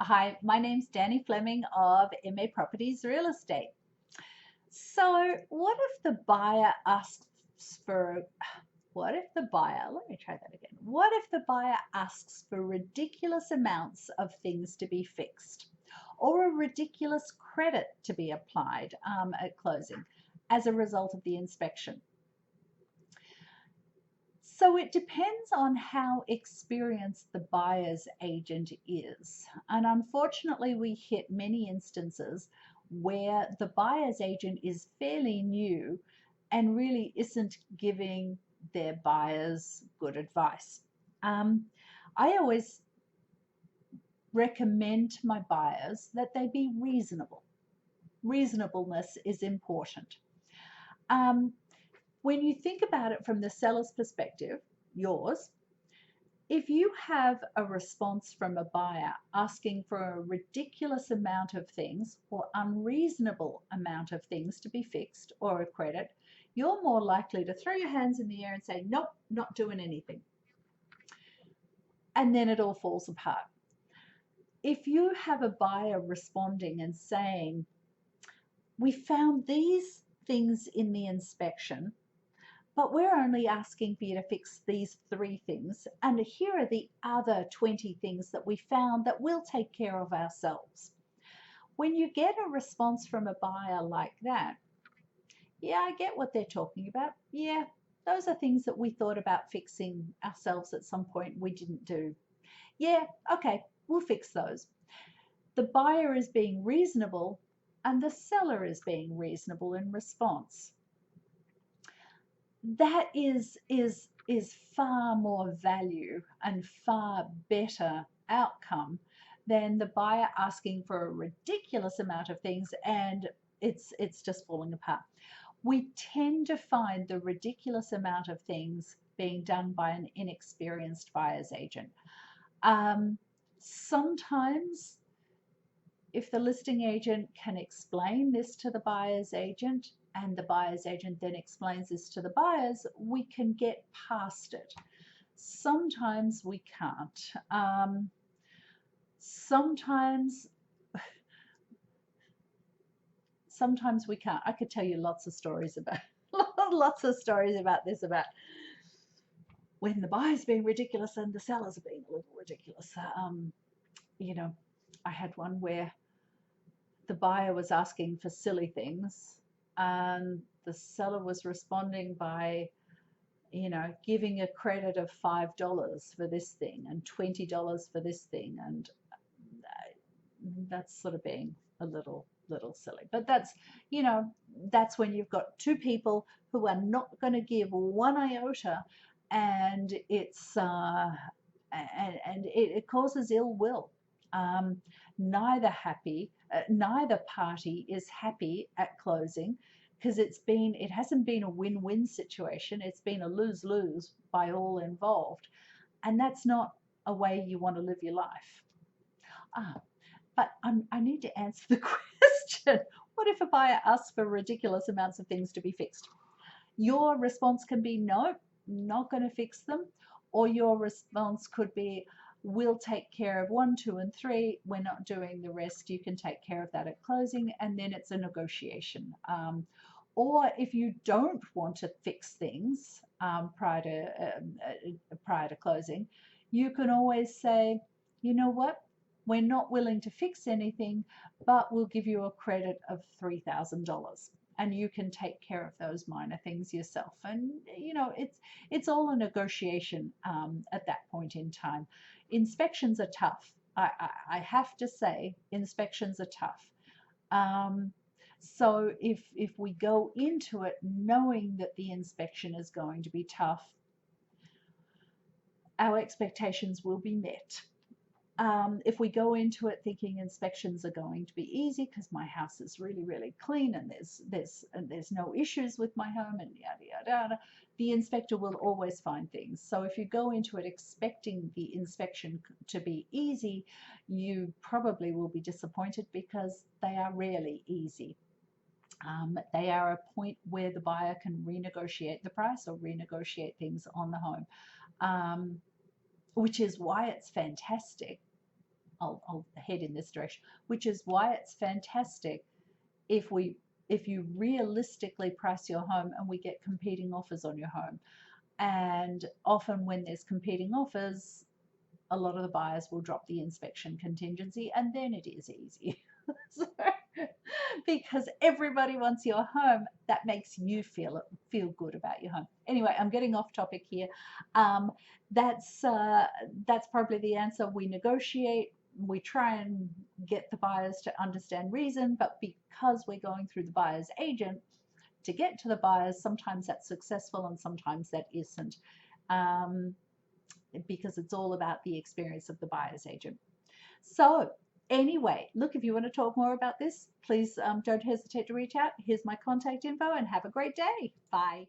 Hi, my name's Danny Fleming of MA Properties Real Estate. So, what if the buyer asks for, what if the buyer, let me try that again. What if the buyer asks for ridiculous amounts of things to be fixed or a ridiculous credit to be applied at closing as a result of the inspection? So it depends on how experienced the buyer's agent is. And unfortunately, we hit many instances where the buyer's agent is fairly new and really isn't giving their buyers good advice. I always recommend to my buyers that they be reasonable. Reasonableness is important. Um, when you think about it from the seller's perspective, yours, if you have a response from a buyer asking for a ridiculous amount of things or unreasonable amount of things to be fixed or a credit, you're more likely to throw your hands in the air and say, nope, not doing anything. And then it all falls apart. If you have a buyer responding and saying, we found these things in the inspection, but we're only asking for you to fix these 3 things, and here are the other 20 things that we found that we'll take care of ourselves. When you get a response from a buyer like that, yeah, I get what they're talking about. Yeah, those are things that we thought about fixing ourselves at some point we didn't do. Yeah, okay, we'll fix those. The buyer is being reasonable and the seller is being reasonable in response. That is far more value and far better outcome than the buyer asking for a ridiculous amount of things and it's just falling apart. We tend to find the ridiculous amount of things being done by an inexperienced buyer's agent. Sometimes if the listing agent can explain this to the buyer's agent and the buyer's agent then explains this to the buyers, we can get past it. Sometimes we can't. Sometimes we can't. I could tell you lots of stories about this, about when the buyer's being ridiculous and the sellers are being a little ridiculous. You know, I had one where the buyer was asking for silly things and the seller was responding by, giving a credit of $5 for this thing and $20 for this thing, and that's sort of being a little silly. But that's when you've got two people who are not going to give one iota, and it causes ill will. Neither party is happy at closing because it hasn't been a win-win situation. It's been a lose-lose by all involved, and that's not a way you want to live your life. But I need to answer the question. What if a buyer asks for ridiculous amounts of things to be fixed? Your response can be, no, not going to fix them. Or your response could be, we'll take care of 1, 2, and 3. We're not doing the rest. You can take care of that at closing. And then it's a negotiation. Or if you don't want to fix things prior to closing, you can always say, you know what? We're not willing to fix anything, but we'll give you a credit of $3,000 and you can take care of those minor things yourself. And it's all a negotiation at that point in time. Inspections are tough. I have to say, inspections are tough. So if we go into it knowing that the inspection is going to be tough, our expectations will be met. If we go into it thinking inspections are going to be easy because my house is really, really clean and there's no issues with my home and yada, yada, yada, the inspector will always find things. So if you go into it expecting the inspection to be easy, you probably will be disappointed because they are rarely easy. They are a point where the buyer can renegotiate the price or renegotiate things on the home, which is why it's fantastic I'll head in this direction, which is why it's fantastic if you realistically price your home and we get competing offers on your home. And often when there's competing offers, a lot of the buyers will drop the inspection contingency, and then it is easy. So, because everybody wants your home, that makes you feel good about your home. Anyway, I'm getting off topic here. That's probably the answer. We negotiate. We try and get the buyers to understand reason, but because we're going through the buyer's agent to get to the buyers, sometimes that's successful and sometimes that isn't, because it's all about the experience of the buyer's agent. So anyway, look, if you want to talk more about this, please don't hesitate to reach out. Here's my contact info, and have a great day. Bye.